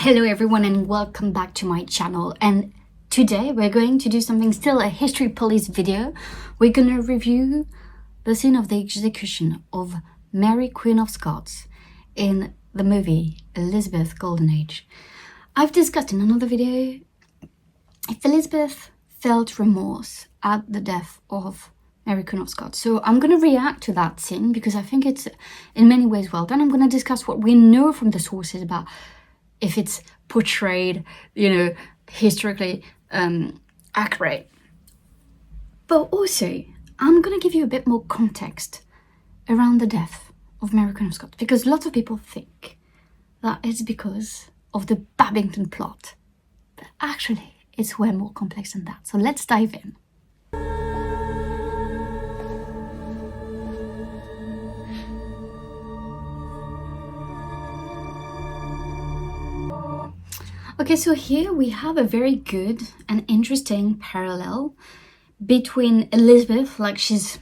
Hello everyone and welcome back to my channel, and today we're going to do something, still a history police video. We're gonna review the scene of the execution of Mary Queen of Scots in the movie Elizabeth Golden Age. I've discussed in another video if Elizabeth felt remorse at the death of Mary Queen of Scots. So I'm going to react to that scene because I think it's in many ways well done. I'm going to discuss what we know from the sources about if it's portrayed, historically accurate. But also, I'm going to give you a bit more context around the death of Mary Queen of Scots, because lots of people think that it's because of the Babington plot. But actually, it's way more complex than that. So let's dive in. Okay, so here we have a very good and interesting parallel between Elizabeth, like she's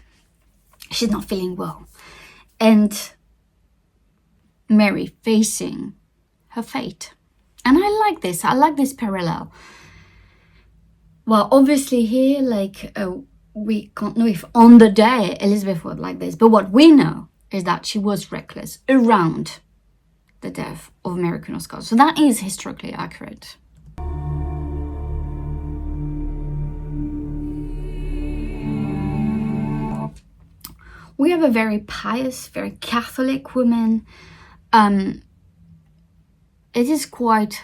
not feeling well, and Mary facing her fate. And I like this parallel. Well, obviously here, we can't know if on the day Elizabeth was like this, but what we know is that she was reckless around the death of Mary Queen of Scots. So that is historically accurate. We have a very pious, very Catholic woman. It is quite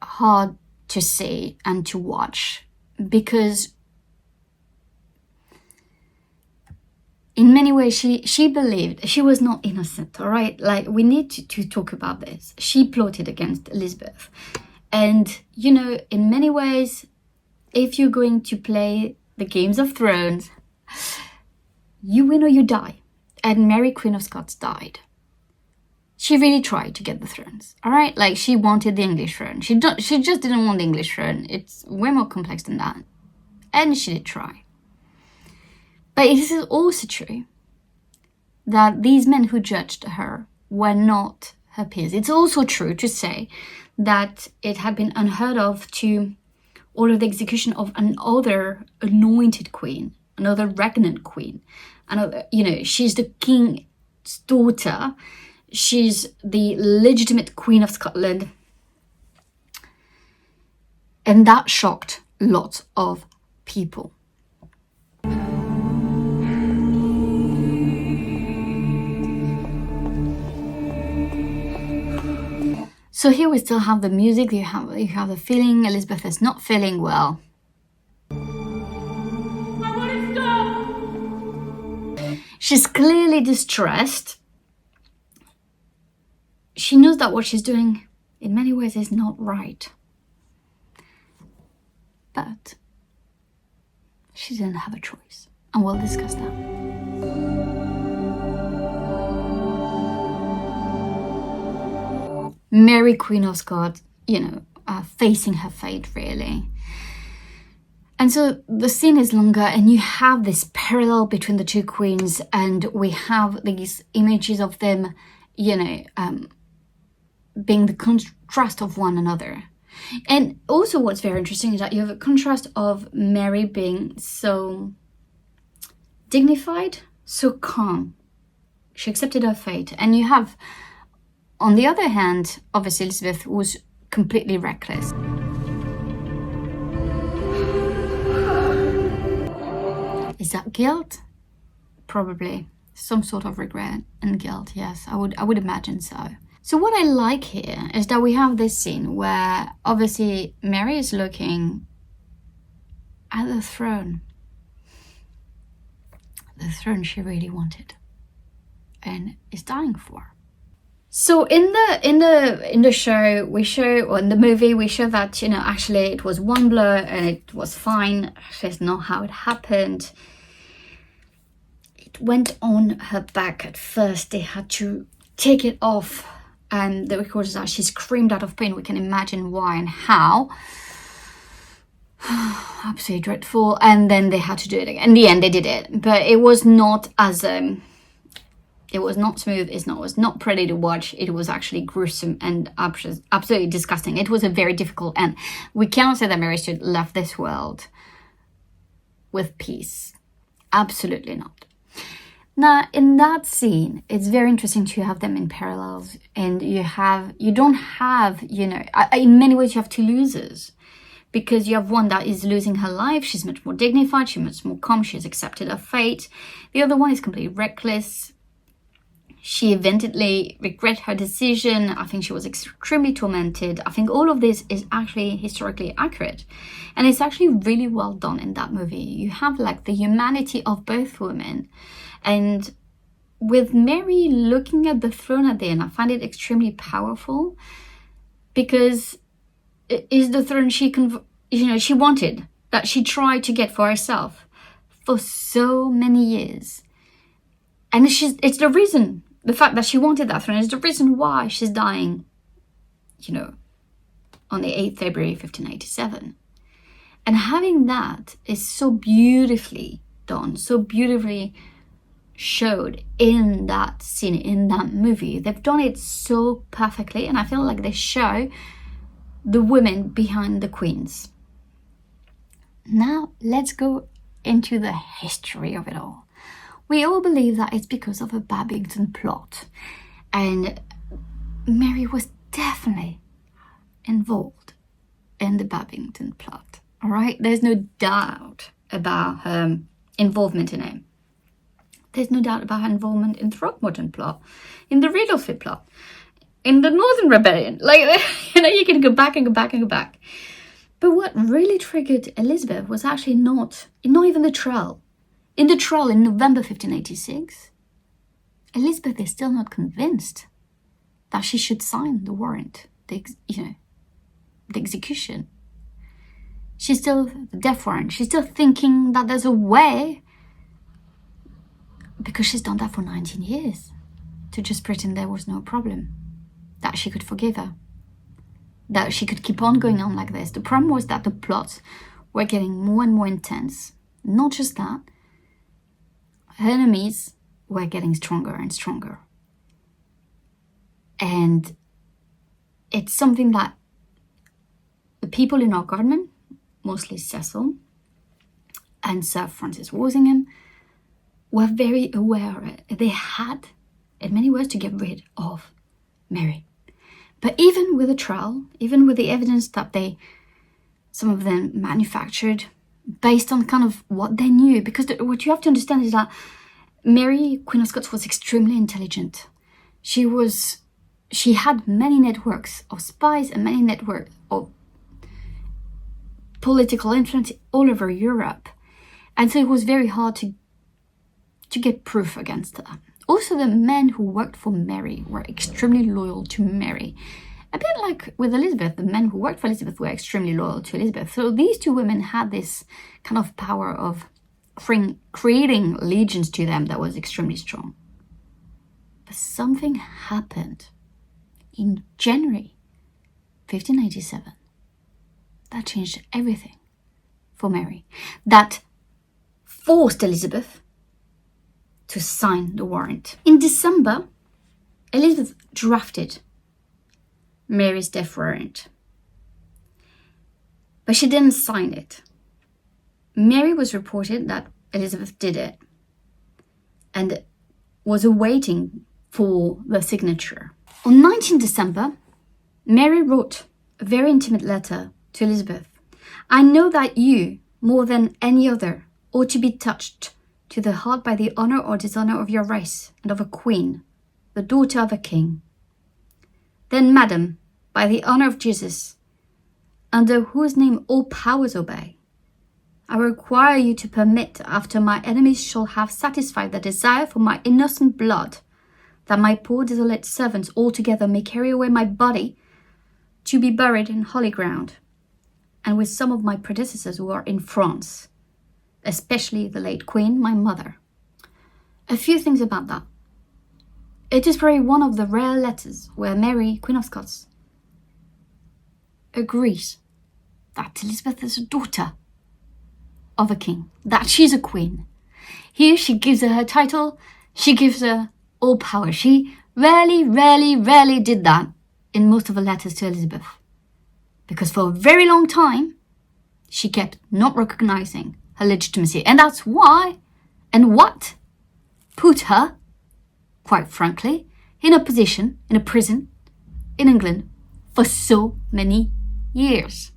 hard to see and to watch because in many ways, she believed she was not innocent, all right? Like, we need to talk about this. She plotted against Elizabeth. And, in many ways, if you're going to play the Games of Thrones, you win or you die. And Mary Queen of Scots died. She really tried to get the thrones, all right? Like, she wanted the English throne. She just didn't want the English throne. It's way more complex than that. And she did try. But it is also true that these men who judged her were not her peers. It's also true to say that it had been unheard of to order the execution of another anointed queen, another regnant queen. She's the king's daughter. She's the legitimate Queen of Scotland. And that shocked lots of people. So here we still have the music, you have the feeling Elizabeth is not feeling well. I want to stop! She's clearly distressed. She knows that what she's doing in many ways is not right. But she didn't have a choice. And we'll discuss that. Mary Queen of Scots, facing her fate, really. And so the scene is longer, and you have this parallel between the two queens, and we have these images of them, being the contrast of one another. And also what's very interesting is that you have a contrast of Mary being so dignified, so calm. She accepted her fate. And you have, on the other hand, obviously Elizabeth was completely reckless. Is that guilt? Probably. Some sort of regret and guilt, yes, I would imagine so. So what I like here is that we have this scene where obviously Mary is looking at the throne she really wanted and is dying for. So in the show we show, or in the movie we show that actually it was one blow and it was fine. That's not how it happened. It went on her back at first. They had to take it off, and the record is that she screamed out of pain. We can imagine why and how. Absolutely dreadful. And then they had to do it again. In the end they did it, but it was not as It was not smooth. It was not pretty to watch. It was actually gruesome and absolutely disgusting. It was a very difficult end. We cannot say that Mary Stuart left this world with peace. Absolutely not. Now, in that scene, it's very interesting to have them in parallels, and you don't have, in many ways you have two losers, because you have one that is losing her life. She's much more dignified, she's much more calm, she's accepted her fate. The other one is completely reckless. She eventually regret her decision. I think she was extremely tormented. I think all of this is actually historically accurate. And it's actually really well done in that movie. You have like the humanity of both women. And with Mary looking at the throne at the end, I find it extremely powerful, because it is the throne she wanted, that she tried to get for herself for so many years. And it's the reason, the fact that she wanted that throne is the reason why she's dying, on the 8th February 1587. And having that is so beautifully done, so beautifully showed in that scene, in that movie. They've done it so perfectly, and I feel like they show the women behind the queens. Now, let's go into the history of it all. We all believe that it's because of a Babington plot, and Mary was definitely involved in the Babington plot. All right, there's no doubt about her involvement in it. There's no doubt about her involvement in the Throckmorton plot, in the Riddlesfield plot, in the Northern Rebellion. You can go back and go back and go back. But what really triggered Elizabeth was actually not even the trial. In the trial in November 1586, Elizabeth is still not convinced that she should sign the warrant, the execution. She's still the death warrant. She's still thinking that there's a way, because she's done that for 19 years, to just pretend there was no problem, that she could forgive her, that she could keep on going on like this. The problem was that the plots were getting more and more intense. Not just that, her enemies were getting stronger and stronger. And it's something that the people in our government, mostly Cecil and Sir Francis Walsingham, were very aware of it. They had, in many ways, to get rid of Mary. But even with the trial, even with the evidence that some of them manufactured based on kind of what they knew, because what you have to understand is that Mary, Queen of Scots, was extremely intelligent. She had many networks of spies and many networks of political influence all over Europe. And so it was very hard to get proof against her. Also, the men who worked for Mary were extremely loyal to Mary. A bit like with Elizabeth, the men who worked for Elizabeth were extremely loyal to Elizabeth. So these two women had this kind of power of creating legions to them that was extremely strong. But something happened in January 1587 that changed everything for Mary, that forced Elizabeth to sign the warrant. In December, Elizabeth drafted Mary's death warrant, but she didn't sign it. Mary was reported that Elizabeth did it and was awaiting for the signature. On 19 December, Mary wrote a very intimate letter to Elizabeth. I know that you, more than any other, ought to be touched to the heart by the honour or dishonour of your race and of a queen, the daughter of a king. Then, madam, by the honour of Jesus, under whose name all powers obey, I require you to permit, after my enemies shall have satisfied their desire for my innocent blood, that my poor desolate servants altogether may carry away my body to be buried in holy ground, and with some of my predecessors who are in France, especially the late Queen, my mother. A few things about that. It is probably one of the rare letters where Mary, Queen of Scots, agrees that Elizabeth is a daughter of a king, that she's a queen. Here she gives her title, she gives her all power. She rarely did that in most of her letters to Elizabeth. Because for a very long time, she kept not recognizing her legitimacy. And that's why, and what, put her, quite frankly, in a position, in a prison, in England, for so many years.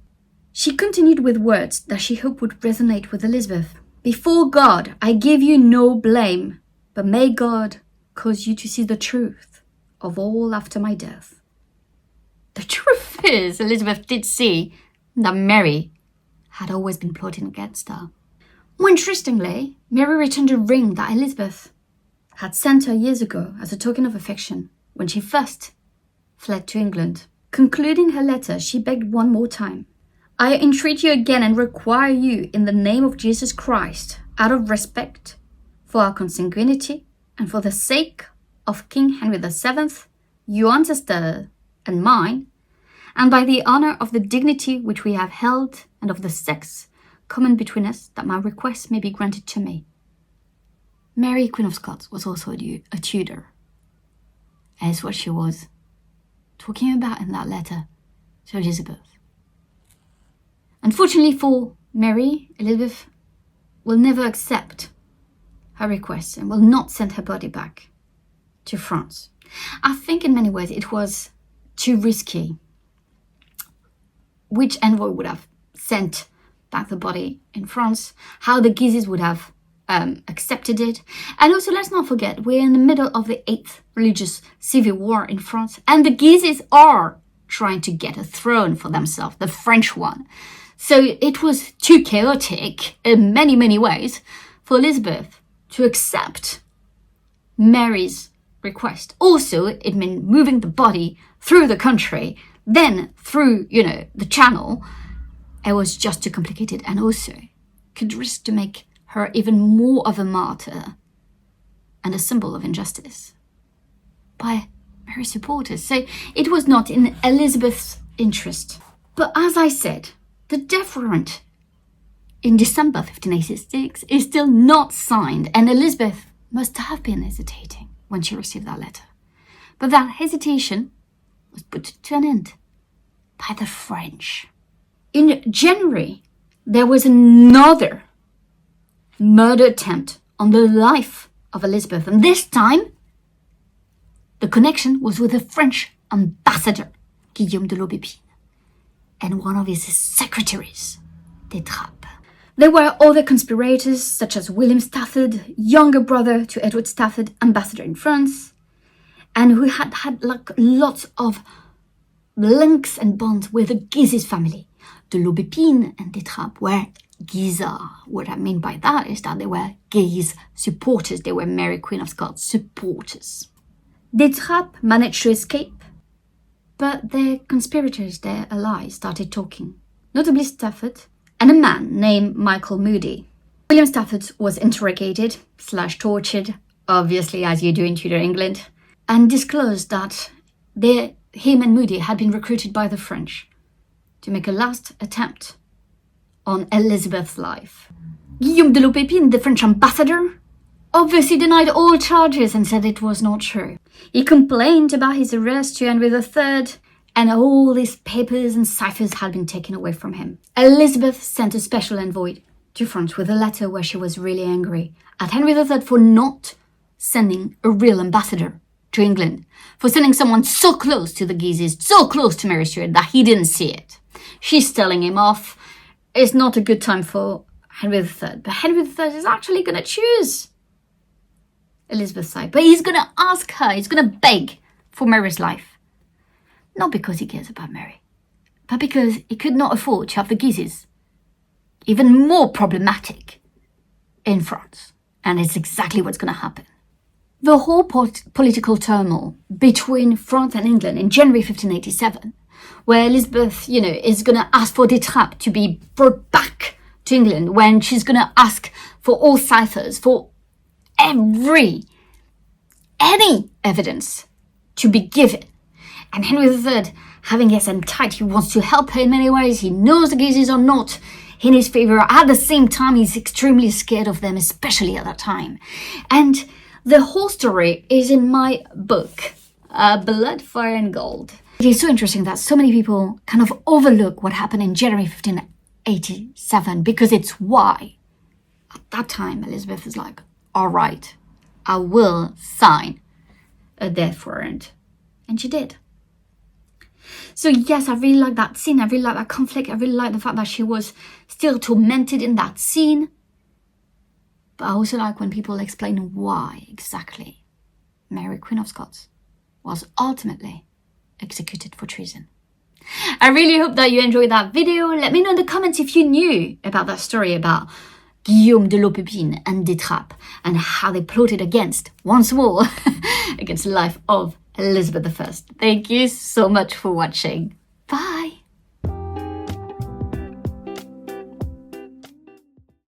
She continued with words that she hoped would resonate with Elizabeth. Before God, I give you no blame, but may God cause you to see the truth of all after my death. The truth is, Elizabeth did see that Mary had always been plotting against her. More interestingly, Mary returned a ring that Elizabeth had sent her years ago as a token of affection when she first fled to England. Concluding her letter, she begged one more time. I entreat you again and require you, in the name of Jesus Christ, out of respect for our consanguinity and for the sake of King Henry VII, your ancestor and mine, and by the honour of the dignity which we have held and of the sex common between us, that my request may be granted to me. Mary, Queen of Scots, was also a Tudor, as what she was talking about in that letter to Elizabeth. Unfortunately for Mary, Elizabeth will never accept her request and will not send her body back to France. I think in many ways it was too risky. Which envoy would have sent back the body in France, how the Guises would have accepted it. And also, let's not forget, we're in the middle of the 8th religious civil war in France, and the Guises are trying to get a throne for themselves, the French one. So it was too chaotic in many ways for Elizabeth to accept Mary's request. Also, it meant moving the body through the country, then through, the channel. It was just too complicated, and also could risk to make her even more of a martyr and a symbol of injustice by Mary's supporters. So it was not in Elizabeth's interest. But as I said, the death warrant in December 1586 is still not signed, and Elizabeth must have been hesitating when she received that letter. But that hesitation was put to an end by the French. In January, there was another murder attempt on the life of Elizabeth, and this time the connection was with the French ambassador, Guillaume de l'Aubépine, and one of his secretaries, Détrappe. There were other conspirators, such as William Stafford, younger brother to Edward Stafford, ambassador in France, and who had lots of links and bonds with the Guises family. De l'Aubépine and Détrappe were Guisards. What I mean by that is that they were Guise supporters. They were Mary, Queen of Scots supporters. Détrappe managed to escape, but their conspirators, their allies, started talking, notably Stafford and a man named Michael Moody. William Stafford was interrogated / tortured, obviously as you do in Tudor England, and disclosed that him and Moody had been recruited by the French to make a last attempt on Elizabeth's life. Guillaume de l'Aubépine, the French ambassador, obviously denied all charges and said it was not true. He complained about his arrest to Henry III, and all his papers and ciphers had been taken away from him. Elizabeth sent a special envoy to France with a letter where she was really angry at Henry III for not sending a real ambassador to England, for sending someone so close to the Guises, so close to Mary Stuart that he didn't see it. She's telling him off. It's not a good time for Henry III, but Henry III is actually going to choose Elizabeth's side, but he's going to ask her, he's going to beg for Mary's life. Not because he cares about Mary, but because he could not afford to have the Guises even more problematic in France. And it's exactly what's going to happen. The whole political turmoil between France and England in January 1587, where Elizabeth, is going to ask for Détrappe to be brought back to England, when she's going to ask for all ciphers, for any evidence to be given. And Henry III, having his hand tight, he wants to help her in many ways. He knows the Guises are not in his favor. At the same time, he's extremely scared of them, especially at that time. And The whole story is in my book, Blood, Fire and Gold. It is so interesting that so many people kind of overlook what happened in January 1587 because it's why. At that time, Elizabeth is like, all right, I will sign a death warrant. And she did. So yes, I really like that scene. I really like that conflict. I really like the fact that she was still tormented in that scene. But I also like when people explain why exactly Mary, Queen of Scots, was ultimately executed for treason. I really hope that you enjoyed that video. Let me know in the comments if you knew about that story about Guillaume de l'Aupépine and Détrappe and how they plotted against, once more, against the life of Elizabeth I. Thank you so much for watching. Bye!